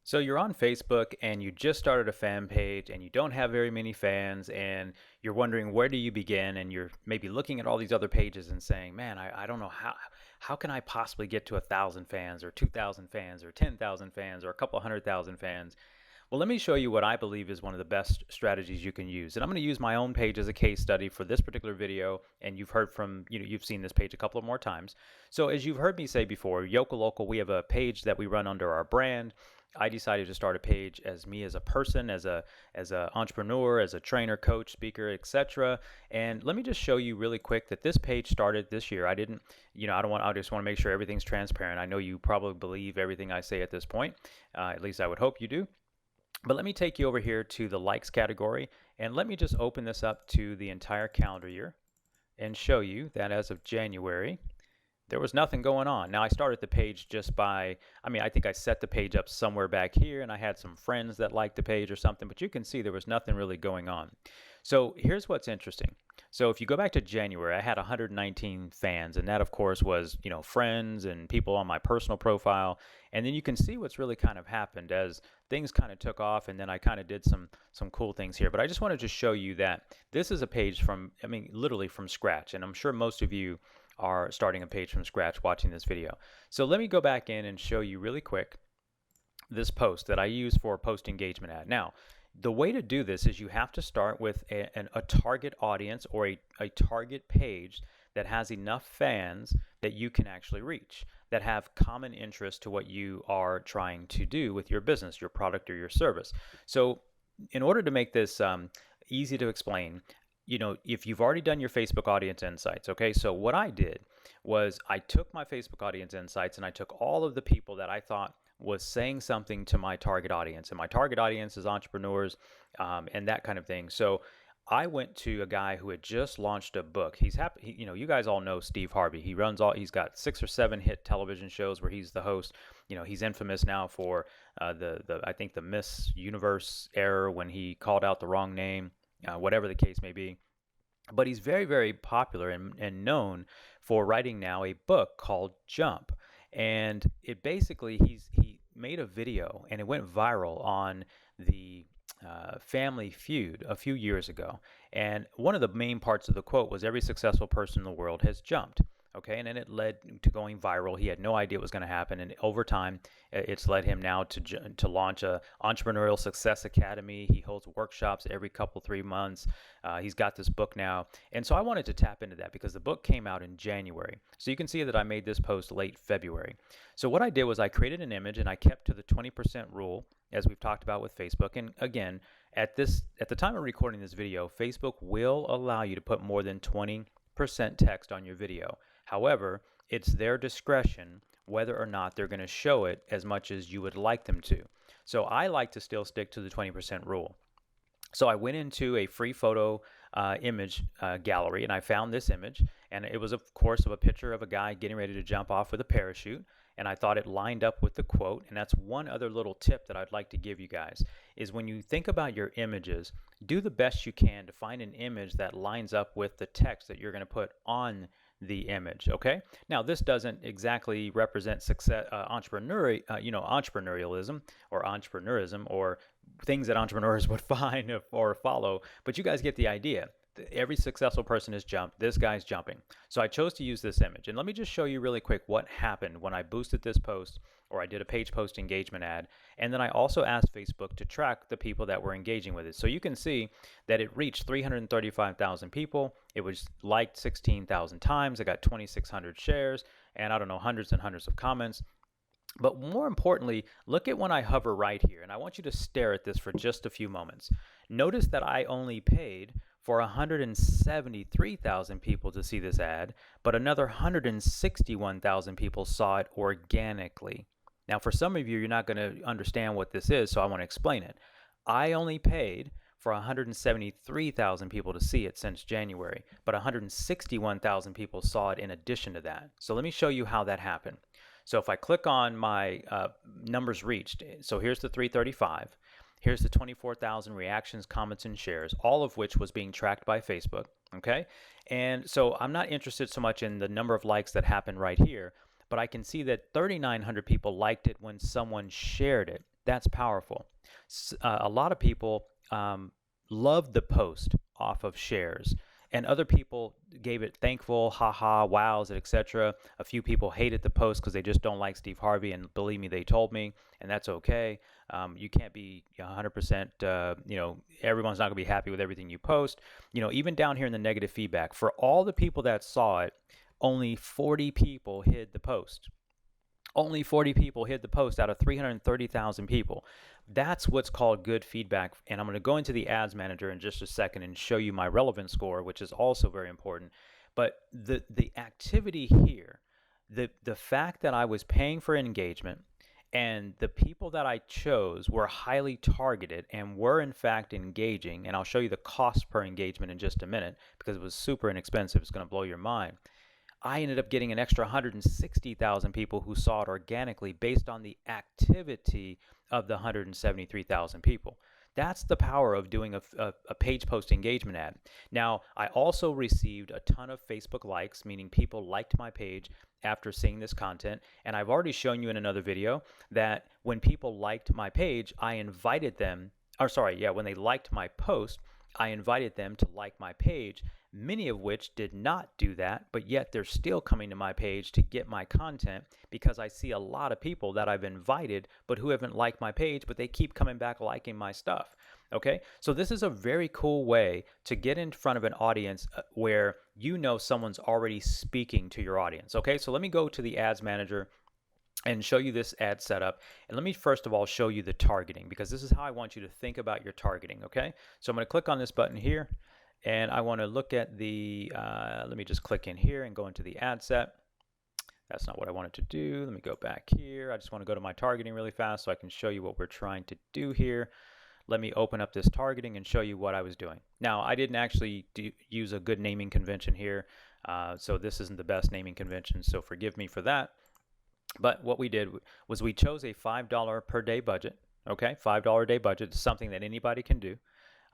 So you're on Facebook and you just started a fan page and you don't have very many fans and you're wondering where do you begin, and you're maybe looking at all these other pages and saying, man, I don't know how can I possibly get to 1,000 fans or 2,000 fans or 10,000 fans or a couple 100,000 fans. Well, let me show you what I believe is one of the best strategies you can use. And I'm going to use my own page as a case study for this particular video. And you've heard from, you've seen this page a couple of more times. So as you've heard me say before, Yoka Local, we have a page that we run under our brand. I decided to start a page as me as a person, as a entrepreneur, as a trainer, coach, speaker, etc. And let me just show you really quick that this page started this year. I didn't, I just want to make sure everything's transparent. I know you probably believe everything I say at this point. At least I would hope you do. But let me take you over here to the likes category, and let me just open this up to the entire calendar year and show you that as of January, there was nothing going on. Now, I started the page just by, I think I set the page up somewhere back here and I had some friends that liked the page or something, but you can see there was nothing really going on. So here's what's interesting. So if you go back to January, I had 119 fans, and that of course was, friends and people on my personal profile. And then you can see what's really kind of happened as things kind of took off, and then I kind of did some cool things here. But I just wanted to show you that this is a page from, literally from scratch. And I'm sure most of you are starting a page from scratch watching this video. So let me go back in and show you really quick this post that I use for a post engagement ad. Now, the way to do this is you have to start with a target audience or a target page that has enough fans that you can actually reach, that have common interest to what you are trying to do with your business, your product, or your service. So in order to make this easy to explain, if you've already done your Facebook audience insights, okay, so what I did was I took my Facebook audience insights and I took all of the people that I thought was saying something to my target audience, and my target audience is entrepreneurs and that kind of thing. So I went to a guy who had just launched a book. He's happy, you guys all know Steve Harvey. He's got 6 or 7 hit television shows where he's the host. He's infamous now for I think the Miss Universe error when he called out the wrong name, whatever the case may be. But he's very, very popular and known for writing now a book called Jump. And it basically, he made a video and it went viral on the Family Feud a few years ago. And one of the main parts of the quote was, every successful person in the world has jumped. Okay, and then it led to going viral. He had no idea what was going to happen, and over time, it's led him now to launch a entrepreneurial success academy. He holds workshops every 3 months. He's got this book now, and so I wanted to tap into that because the book came out in January. So you can see that I made this post late February. So what I did was I created an image and I kept to the 20% rule, as we've talked about with Facebook. And again, at the time of recording this video, Facebook will allow you to put more than 20% text on your video. However, it's their discretion whether or not they're going to show it as much as you would like them to. So I like to still stick to the 20% rule. So I went into a free photo image gallery and I found this image, and it was of course of a picture of a guy getting ready to jump off with a parachute, and I thought it lined up with the quote. And that's one other little tip that I'd like to give you guys, is when you think about your images, do the best you can to find an image that lines up with the text that you're going to put on the image. Okay, now this doesn't exactly represent success, entrepreneurialism or entrepreneurism or things that entrepreneurs would find or follow, but you guys get the idea. Every successful person has jumped. This guy's jumping. So I chose to use this image. And let me just show you really quick what happened when I boosted this post, or I did a page post engagement ad. And then I also asked Facebook to track the people that were engaging with it. So you can see that it reached 335,000 people. It was liked 16,000 times. I got 2,600 shares and hundreds and hundreds of comments. But more importantly, look at when I hover right here, and I want you to stare at this for just a few moments. Notice that I only paid for 173,000 people to see this ad, but another 161,000 people saw it organically. Now, for some of you, you're not going to understand what this is, so I want to explain it. I only paid for 173,000 people to see it since January, but 161,000 people saw it in addition to that. So let me show you how that happened. So if I click on my numbers reached, so here's the 335, here's the 24,000 reactions, comments, and shares, all of which was being tracked by Facebook, okay? And so I'm not interested so much in the number of likes that happened right here, but I can see that 3,900 people liked it when someone shared it. That's powerful. A lot of people loved the post off of shares, and other people gave it thankful, haha, wows, etc. A few people hated the post because they just don't like Steve Harvey, and believe me, they told me, and that's okay. You can't be 100%, everyone's not going to be happy with everything you post. Even down here in the negative feedback, for all the people that saw it, only 40 people hid the post. Only 40 people hit the post out of 330,000 people. That's what's called good feedback. And I'm going to go into the ads manager in just a second and show you my relevance score, which is also very important. But the activity here, the fact that I was paying for engagement and the people that I chose were highly targeted and were in fact engaging, and I'll show you the cost per engagement in just a minute because it was super inexpensive. It's going to blow your mind. I ended up getting an extra 160,000 people who saw it organically based on the activity of the 173,000 people. That's the power of doing a page post engagement ad. Now, I also received a ton of Facebook likes, meaning people liked my page after seeing this content. And I've already shown you in another video that when people liked my page, I invited them, when they liked my post, I invited them to like my page, many of which did not do that, but yet they're still coming to my page to get my content because I see a lot of people that I've invited but who haven't liked my page, but they keep coming back liking my stuff. Okay, so this is a very cool way to get in front of an audience where someone's already speaking to your audience. Okay, so let me go to the ads manager and show you this ad setup. And let me first of all show you the targeting, because this is how I want you to think about your targeting. Okay, so I'm going to click on this button here, and I want to look at the, let me just click in here and go into the ad set. That's not what I wanted to do. Let me go back here. I just want to go to my targeting really fast so I can show you what we're trying to do here. Let me open up this targeting and show you what I was doing. Now, I didn't actually use a good naming convention here, so this isn't the best naming convention, so forgive me for that. But what we did was we chose a $5 per day budget. Okay, $5 a day budget is something that anybody can do.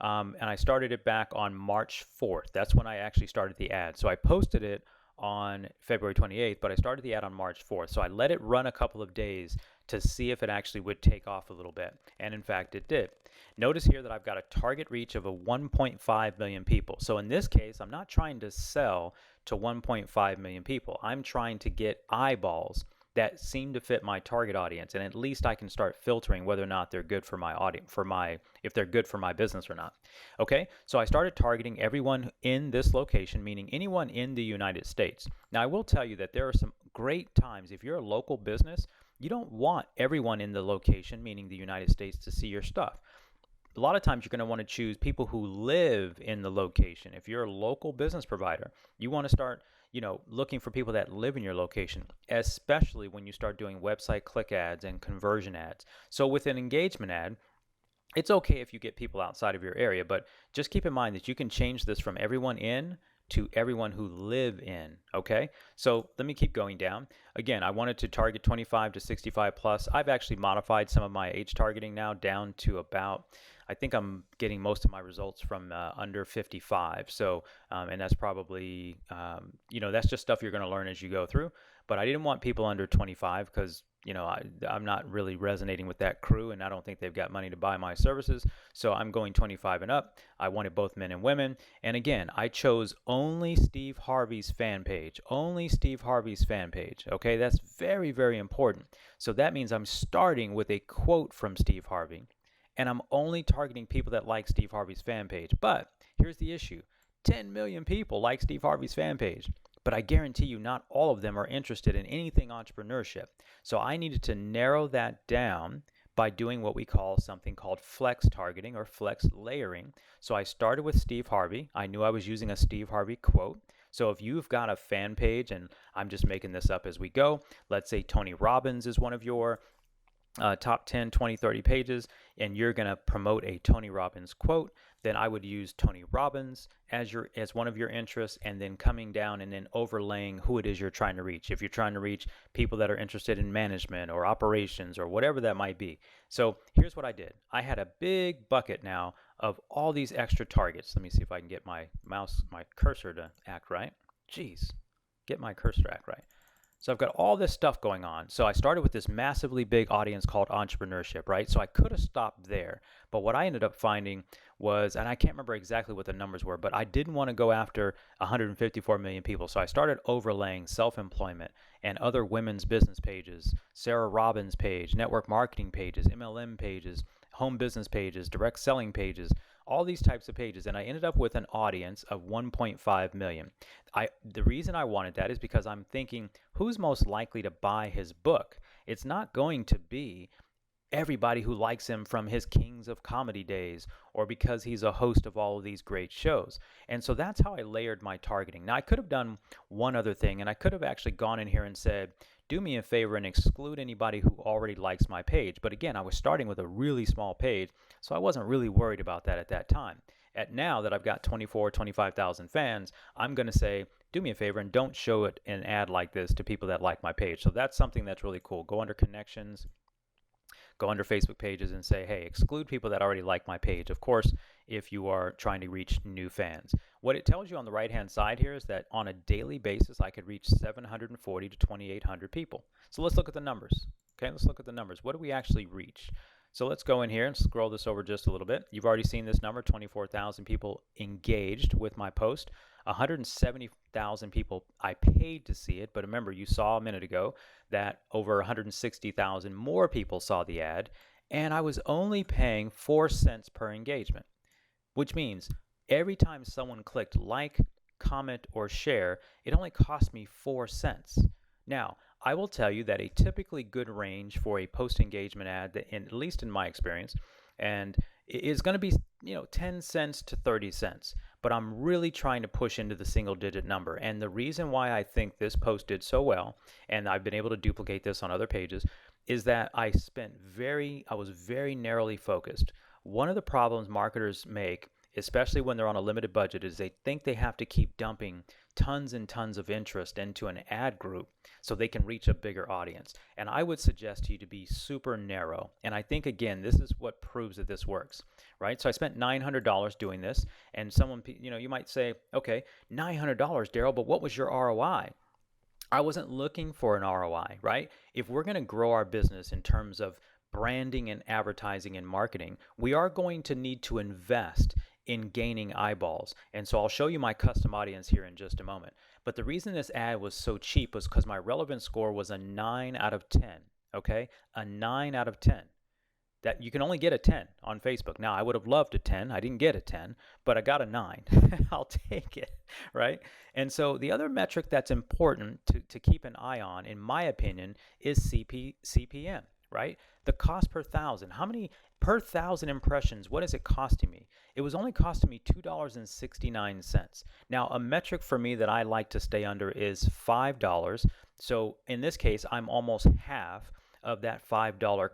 And I started it back on March 4th. That's when I actually started the ad. So I posted it on February 28th, but I started the ad on March 4th. So I let it run a couple of days to see if it actually would take off a little bit. And in fact, it did. Notice here that I've got a target reach of 1.5 million people. So in this case, I'm not trying to sell to 1.5 million people. I'm trying to get eyeballs that seem to fit my target audience, and at least I can start filtering whether or not they're good for my audience, if they're good for my business or not. Okay, so I started targeting everyone in this location, meaning anyone in the United States. Now, I will tell you that there are some great times, if you're a local business, you don't want everyone in the location, meaning the United States, to see your stuff. A lot of times you're going to want to choose people who live in the location. If you're a local business provider, you want to start looking for people that live in your location, especially when you start doing website click ads and conversion ads. So with an engagement ad, it's okay if you get people outside of your area, but just keep in mind that you can change this from everyone in to everyone who live in. Okay, so let me keep going down. Again, I wanted to target 25 to 65 plus. I've actually modified some of my age targeting now down to about, I think I'm getting most of my results from under 55. So, and that's probably, that's just stuff you're going to learn as you go through. But I didn't want people under 25 because, I'm not really resonating with that crew, and I don't think they've got money to buy my services. So I'm going 25 and up. I wanted both men and women. And again, I chose only Steve Harvey's fan page, only Steve Harvey's fan page. Okay, that's very, very important. So that means I'm starting with a quote from Steve Harvey, and I'm only targeting people that like Steve Harvey's fan page. But here's the issue. 10 million people like Steve Harvey's fan page, but I guarantee you not all of them are interested in anything entrepreneurship. So I needed to narrow that down by doing what we call something called flex targeting or flex layering. So I started with Steve Harvey. I knew I was using a Steve Harvey quote. So if you've got a fan page, and I'm just making this up as we go, let's say Tony Robbins is one of your top 10, 20, 30 pages, and you're going to promote a Tony Robbins quote, then I would use Tony Robbins as one of your interests, and then coming down and then overlaying who it is you're trying to reach. If you're trying to reach people that are interested in management or operations or whatever that might be. So here's what I did. I had a big bucket now of all these extra targets. Let me see if I can get my cursor to act right. Jeez, get my cursor to act right. So I've got all this stuff going on. So I started with this massively big audience called entrepreneurship, right? So I could have stopped there. But what I ended up finding was, and I can't remember exactly what the numbers were, but I didn't want to go after 154 million people. So I started overlaying self-employment and other women's business pages, Sarah Robbins page, network marketing pages, MLM pages, home business pages, direct selling pages, all these types of pages. And I ended up with an audience of 1.5 million. The reason I wanted that is because I'm thinking, who's most likely to buy his book? It's not going to be everybody who likes him from his Kings of Comedy days or because he's a host of all of these great shows. And so that's how I layered my targeting. Now, I could have done one other thing, and I could have actually gone in here and said, do me a favor and exclude anybody who already likes my page. But again, I was starting with a really small page, so I wasn't really worried about that at that time. At now that I've got 25,000 fans, I'm going to say, do me a favor and don't show it an ad like this to people that like my page. So that's something that's really cool. Go under connections, go under Facebook pages and say, hey, exclude people that already like my page. Of course, if you are trying to reach new fans. What it tells you on the right-hand side here is that on a daily basis, I could reach 740 to 2,800 people. So let's look at the numbers. Okay, let's look at the numbers. What do we actually reach? So let's go in here and scroll this over just a little bit. You've already seen this number, 24,000 people engaged with my post. 170,000 people I paid to see it, but remember, you saw a minute ago that over 160,000 more people saw the ad, and I was only paying 4 cents per engagement, which means every time someone clicked like, comment, or share, it only cost me 4 cents. Now, I will tell you that a typically good range for a post engagement ad, that at least in my experience, and is going to be 10 cents to 30 cents. But I'm really trying to push into the single digit number. And the reason why I think this post did so well, and I've been able to duplicate this on other pages, is that I was very narrowly focused. One of the problems marketers make, especially when they're on a limited budget, is they think they have to keep dumping tons and tons of interest into an ad group so they can reach a bigger audience. And I would suggest to you to be super narrow. And I think, again, this is what proves that this works, right? So I spent $900 doing this, and someone, you might say, okay, $900, Daryl, but what was your ROI? I wasn't looking for an ROI, right? If we're going to grow our business in terms of branding and advertising and marketing, we are going to need to invest in gaining eyeballs. And so I'll show you my custom audience here in just a moment. But the reason this ad was so cheap was because my relevance score was a 9 out of 10, okay? A 9 out of 10. That you can only get a 10 on Facebook. Now, I would have loved a 10. I didn't get a 10, but I got a 9. I'll take it, right? And so the other metric that's important to keep an eye on, in my opinion, is CPM, right? The cost per thousand. How many per thousand impressions? What is it costing me? It was only costing me $2.69. Now, a metric for me that I like to stay under is $5. So in this case, I'm almost half of that $5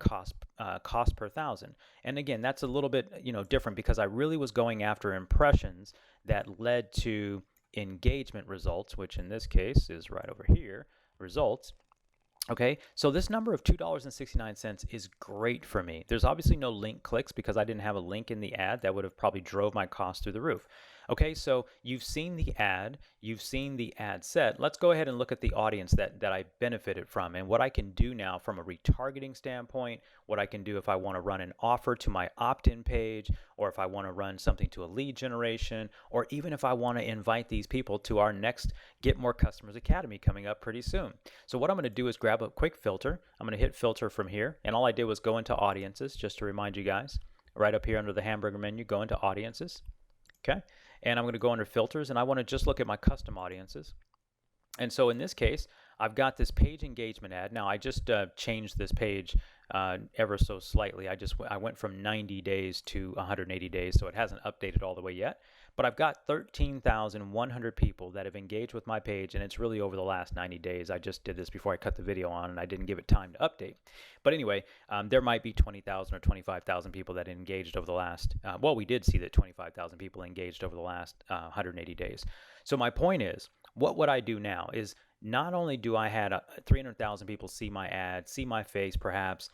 cost per thousand. And again, that's a little bit different because I really was going after impressions that led to engagement results, which in this case is right over here, results. Okay, so this number of $2.69 is great for me. There's obviously no link clicks because I didn't have a link in the ad. That would have probably drove my cost through the roof. Okay, so you've seen the ad, you've seen the ad set. Let's go ahead and look at the audience that I benefited from and what I can do now from a retargeting standpoint, what I can do if I want to run an offer to my opt-in page, or if I want to run something to a lead generation, or even if I want to invite these people to our next Get More Customers Academy coming up pretty soon. So what I'm going to do is grab a quick filter. I'm going to hit filter from here, and all I did was go into audiences, just to remind you guys. Right up here under the hamburger menu, go into audiences. Okay, and I'm going to go under filters, and I want to just look at my custom audiences. And so in this case, I've got this page engagement ad. Now I just changed this page ever so slightly. I went from 90 days to 180 days, so it hasn't updated all the way yet. But I've got 13,100 people that have engaged with my page, and it's really over the last 90 days. I just did this before I cut the video on, and I didn't give it time to update. But anyway, there might be 20,000 or 25,000 people that engaged over the last, we did see that 25,000 people engaged over the last 180 days. So my point is, what would I do now is not only do I had 300,000 people see my ad, see my face perhaps,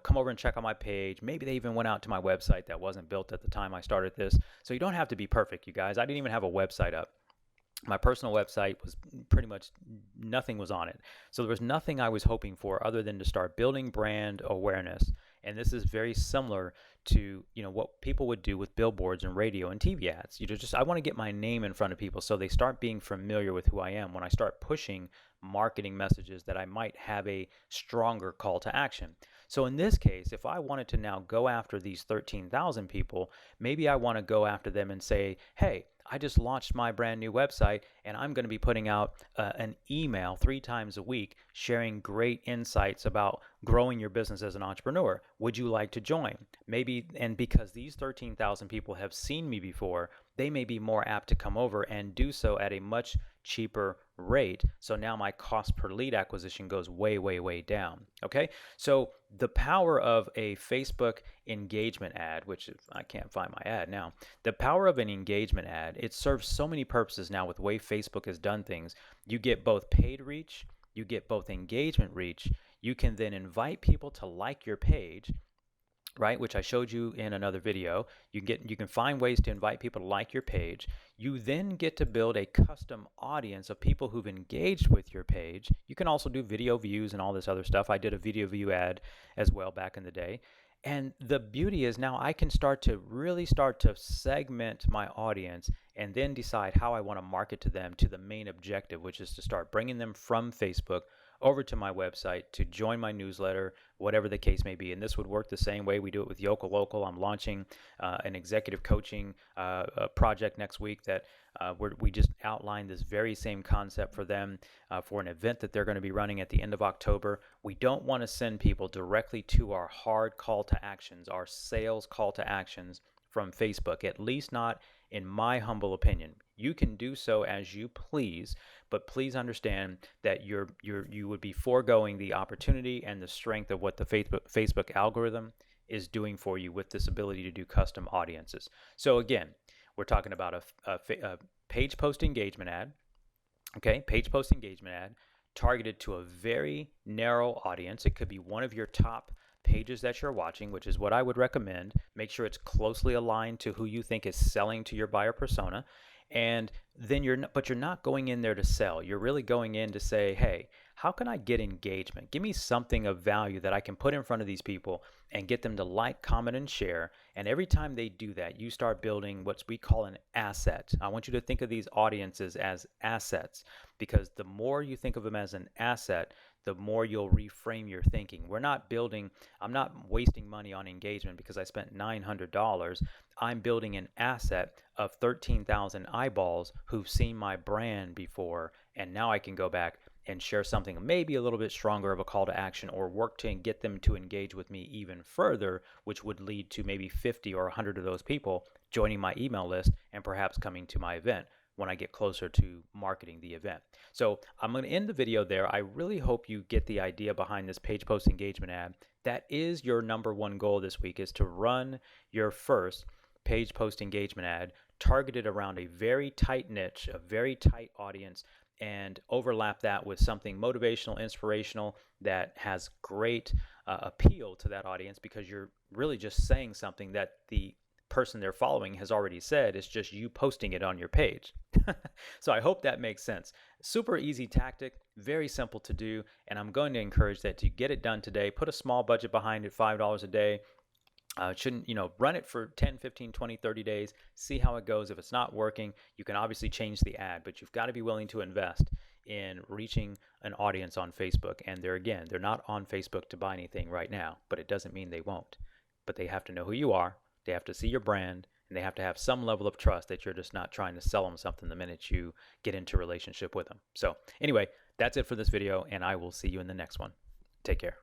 come over and check out my page. Maybe they even went out to my website that wasn't built at the time I started this. So you don't have to be perfect, you guys. I didn't even have a website up. My personal website was pretty much nothing was on it. So there was nothing I was hoping for other than to start building brand awareness. And this is very similar to, what people would do with billboards and radio and TV ads. I want to get my name in front of people so they start being familiar with who I am when I start pushing marketing messages that I might have a stronger call to action. So in this case, if I wanted to now go after these 13,000 people, maybe I want to go after them and say, hey, I just launched my brand new website and I'm going to be putting out an email 3 times a week sharing great insights about growing your business as an entrepreneur. Would you like to join? Maybe, and because these 13,000 people have seen me before, they may be more apt to come over and do so at a much cheaper rate. So now my cost per lead acquisition goes way, way, way down. Okay. So the power of a Facebook engagement ad, which I can't find my ad now, the power of an engagement ad, it serves so many purposes now with the way Facebook has done things. You get both paid reach, you get both engagement reach. You can then invite people to like your page, right, which I showed you in another video. You can find ways to invite people to like your page. You then get to build a custom audience of people who've engaged with your page. You can also do video views and all this other stuff. I did a video view ad as well back in the day. And the beauty is now I can really start to segment my audience and then decide how I want to market to them to the main objective, which is to start bringing them from Facebook over to my website to join my newsletter, whatever the case may be. And this would work the same way we do it with Yoka Local. I'm launching an executive coaching project next week that we just outlined this very same concept for them for an event that they're going to be running at the end of October. We don't want to send people directly to our hard call to actions, our sales call to actions from Facebook, at least not in my humble opinion. You can do so as you please, but please understand that you would be foregoing the opportunity and the strength of what the Facebook algorithm is doing for you with this ability to do custom audiences. So again, we're talking about a page post engagement ad. Okay, page post engagement ad targeted to a very narrow audience. It could be one of your top pages that you're watching, which is what I would recommend. Make sure it's closely aligned to who you think is selling to your buyer persona. And then you're not going in there to sell. You're really going in to say, hey, how can I get engagement? Give me something of value that I can put in front of these people and get them to like, comment, and share. And every time they do that, you start building what we call an asset. I want you to think of these audiences as assets, because the more you think of them as an asset, the more you'll reframe your thinking. I'm not wasting money on engagement because I spent $900. I'm building an asset of 13,000 eyeballs who've seen my brand before, and now I can go back and share something maybe a little bit stronger of a call to action, or work to get them to engage with me even further, which would lead to maybe 50 or 100 of those people joining my email list and perhaps coming to my event when I get closer to marketing the event. So I'm going to end the video there. I really hope you get the idea behind this page post engagement ad. That is your number one goal this week, is to run your first page post engagement ad targeted around a very tight niche, a very tight audience, and overlap that with something motivational, inspirational that has great appeal to that audience, because you're really just saying something that the person they're following has already said. It's just you posting it on your page. So I hope that makes sense. Super easy tactic, very simple to do, and I'm going to encourage that you get it done today. Put a small budget behind it, $5 a day. Shouldn't, run it for 10, 15, 20, 30 days, see how it goes. If it's not working, you can obviously change the ad, but you've got to be willing to invest in reaching an audience on Facebook. And they're not on Facebook to buy anything right now, but it doesn't mean they won't. But they have to know who you are. They have to see your brand, and they have to have some level of trust that you're just not trying to sell them something the minute you get into a relationship with them. So anyway, that's it for this video, and I will see you in the next one. Take care.